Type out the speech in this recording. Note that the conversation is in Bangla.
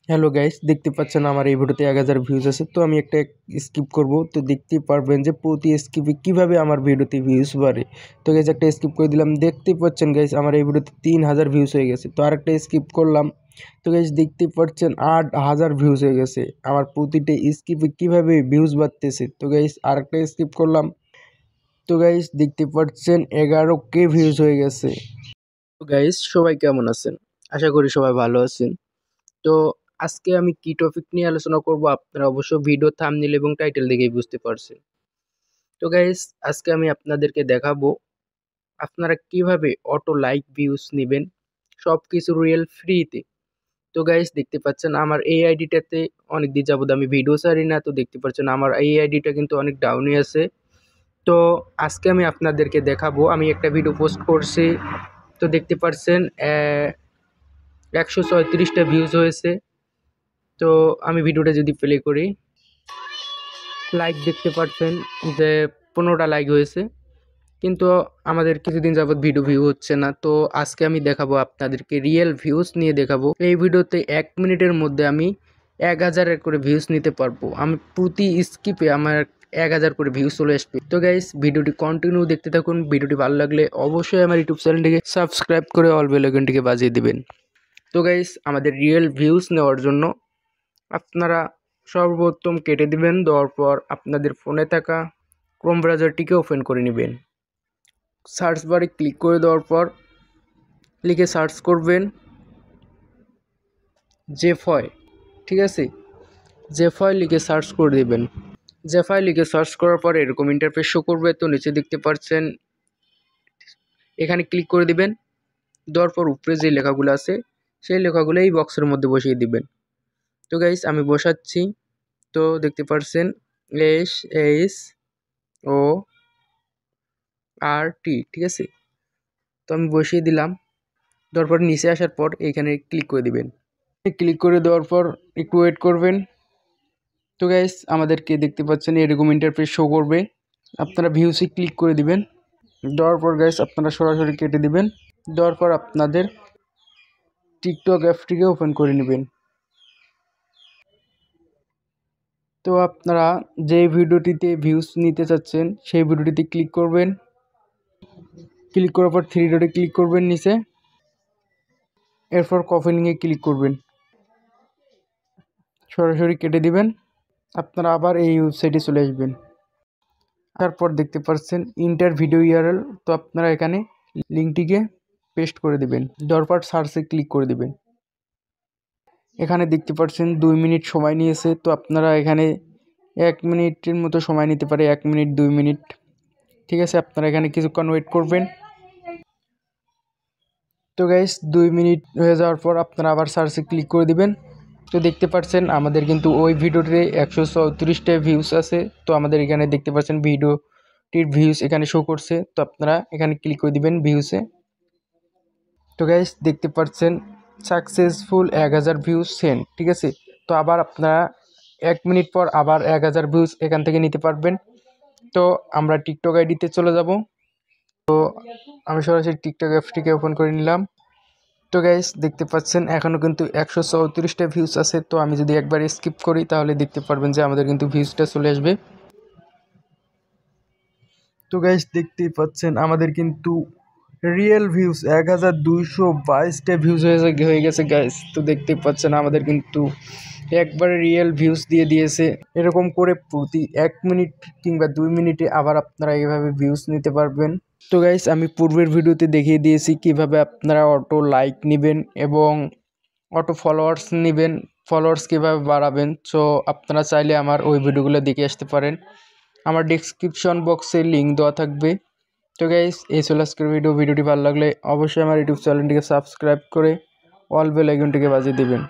হ্যালো গাইস, দেখতে পাচ্ছেন আমার এই ভিডিওতে 1000 ভিউজ আছে। তো আমি একটা স্কিপ করব, তো দেখতেই পারবেন যে প্রতি স্কিপে কিভাবে আমার ভিডিওতে ভিউজ বাড়ে। তো গাইস একটা স্কিপ করে দিলাম, দেখতে পাচ্ছেন গাইস আমার এই ভিডিওতে 3000 ভিউজ হয়ে গেছে। তো আরেকটা স্কিপ করলাম, তো গাইস দেখতে পাচ্ছেন 8000 ভিউজ হয়ে গেছে। আমার প্রতিটা স্কিপে কিভাবে ভিউজ বাড়তেছে। তো গাইস আরেকটা স্কিপ করলাম, তো গাইস দেখতে পাচ্ছেন 11K ভিউজ হয়ে গেছে। তো গাইস সবাই কেমন আছেন? আশা করি সবাই ভালো আছেন। তো আজকে আমি কি টপিক নিয়ে আলোচনা করব আপনারা অবশ্য ভিডিও থাম্বনেল এবং টাইটেল দেখেই বুঝতে পারছেন। তো গাইস আজকে আমি আপনাদেরকে দেখাবো আপনারা কিভাবে অটো লাইক ভিউজ নেবেন, সবকিছু রিয়েল ফ্রিতে। তো গাইস দেখতে পাচ্ছেন আমার এই আইডিটাতে অনেকদিন যাবত আমি ভিডিও ছাড়ি না। তো দেখতে পাচ্ছেন আমার এই আইডিটা কিন্তু অনেক ডাউনে আছে। তো আজকে আমি আপনাদেরকে দেখাবো, আমি একটা ভিডিও পোস্ট করছি। তো দেখতে পাচ্ছেন 136টা ভিউজ হয়েছে। তো আমি ভিডিওটা যদি প্লে করি, লাইক দেখতে পাচ্ছেন যে 15টা লাইক হয়েছে, কিন্তু আমাদের কিছুদিন যাবত ভিডিও ভিউ হচ্ছে না। তো আজকে আমি দেখাবো আপনাদেরকে রিয়েল ভিউজ নিয়ে দেখাবো। এই ভিডিওতে 1 মিনিটের মধ্যে আমি 1000 করে ভিউজ নিতে পারবো। আমি প্রতি স্কিপে আমার 1000 করে ভিউজ চলে আসবে। তো গাইস ভিডিওটি কন্টিনিউ দেখতে থাকুন। ভিডিওটি ভালো লাগলে অবশ্যই আমার ইউটিউব চ্যানেলটিকে সাবস্ক্রাইব করে অল বেল আইকনটিকে বাজিয়ে দিবেন। তো গাইস আমাদের রিয়েল ভিউজ নেওয়ার জন্য আপনারা সর্বপ্রথম কেটে দিবেন, দেওয়ার পর আপনাদের ফোনে থাকা ক্রোম ব্রাউজারটিকে ওপেন করে নেবেন। সার্চ বারে ক্লিক করে দেওয়ার পর লিখে সার্চ করবেন জেফয়, ঠিক আছে? জেফয় লিখে সার্চ করে দেবেন। জেফয় লিখে সার্চ করার পর এরকম ইন্টারফেস শো করবে। তো নিচে দেখতে পাচ্ছেন, এখানে ক্লিক করে দিবেন। দেওয়ার পর উপরে যে লেখাগুলো আছে সেই লেখাগুলো এই বক্সের মধ্যে বসিয়ে দিবেন। তো গাইস আমি বসাচ্ছি। তো দেখতে পাচ্ছেন SHORT, ঠিক আছে? তো আমি বসিয়ে দিলাম। দেওয়ার পর নিচে আসার পর এইখানে ক্লিক করে দিবেন। ক্লিক করে দেওয়ার পর একটু ওয়েট করবেন। তো গাইস আমাদেরকে দেখতে পাচ্ছেন এরকম ইন্টারফেস শো করবে। আপনারা ভিউসে ক্লিক করে দিবেন। দেওয়ার পর গাইস আপনারা সরাসরি কেটে দিবেন। দেওয়ার পর আপনাদের টিকটক অ্যাপটিকে ওপেন করে নেবেন। তো আপনারা যে ভিডিওটিতে ভিউজ নিতে চাচ্ছেন সেই ভিডিওটিতে ক্লিক করবেন। ক্লিক করার পর 3 ডটে ক্লিক করবেন নিচে, এরপর কপি লিঙ্কে ক্লিক করবেন, সরাসরি কেটে দিবেন। আপনারা আবার এই ওয়েবসাইটে চলে আসবেন। তারপর দেখতে পাচ্ছেন ইন্টার ভিডিও ইউআরএল। তো আপনারা এখানে লিঙ্কটিকে পেস্ট করে দিবেন। দেওয়ার পর সার্চে ক্লিক করে দিবেন। এখানে দেখতে পাচ্ছেন 2 মিনিট সময় নিয়েছে। তো আপনারা এখানে 1 মিনিটের মতো সময় নিতে পারে, 1 মিনিট 2 মিনিট, ঠিক আছে? আপনারা এখানে কিছুক্ষণ ওয়েট করবেন। তো গাইস 2 মিনিট হয়ে যাওয়ার পর আপনারা আবার সার্চে ক্লিক করে দিবেন। তো দেখতে পাচ্ছেন আমাদের কিন্তু ওই ভিডিওতে 134টা ভিউজ আছে। তো আমাদের এখানে দেখতে পাচ্ছেন ভিডিওটির ভিউজ এখানে শো করছে। তো আপনারা এখানে ক্লিক করে দিবেন ভিউসে। তো গাইস দেখতে পাচ্ছেন সাকসেসফুল 1000 ভিউজ সেন্ড, ঠিক আছে? তো আবার আপনারা 1 মিনিট পর আবার 1000 ভিউজ এখান থেকে নিতে পারবেন। তো আমরা টিকটক আইডিতে চলে যাব। তো আমি সরাসরি টিকটক অ্যাপটিকে ওপেন করে নিলাম। তো গাইস দেখতে পাচ্ছেন এখনও কিন্তু 134টা ভিউজ আছে। তো আমি যদি একবার স্কিপ করি তাহলে দেখতে পারবেন যে আমাদের কিন্তু ভিউজটা চলে আসবে। তো গাইস দেখতেই পাচ্ছেন আমাদের কিন্তু রিয়েল ভিউজ 1222টা ভিউজ হয়ে গেছে গাইস। তো দেখতেই পাচ্ছেন আমাদের কিন্তু একবারে রিয়েল ভিউজ দিয়ে দিয়েছে। এরকম করে প্রতি 1 মিনিট কিংবা 2 মিনিটে আবার আপনারা এইভাবে ভিউজ নিতে পারবেন। তো গাইস আমি পূর্বের ভিডিওতে দেখিয়ে দিয়েছি কিভাবে আপনারা অটো লাইক নেবেন এবং অটো ফলোয়ার্স নেবেন, ফলোয়ার্স কীভাবে বাড়াবেন। সো আপনারা চাইলে আমার ওই ভিডিওগুলো দেখে আসতে পারেন, আমার ডেসক্রিপশন বক্সে লিঙ্ক দেওয়া থাকবে। তো গাইস এই ছিল আজকের ভিডিওটি ভালো লাগলে অবশ্যই আমার ইউটিউব চ্যানেলটিকে সাবস্ক্রাইব করে অল বেল আইকনটিকে বাজিয়ে দেবেন।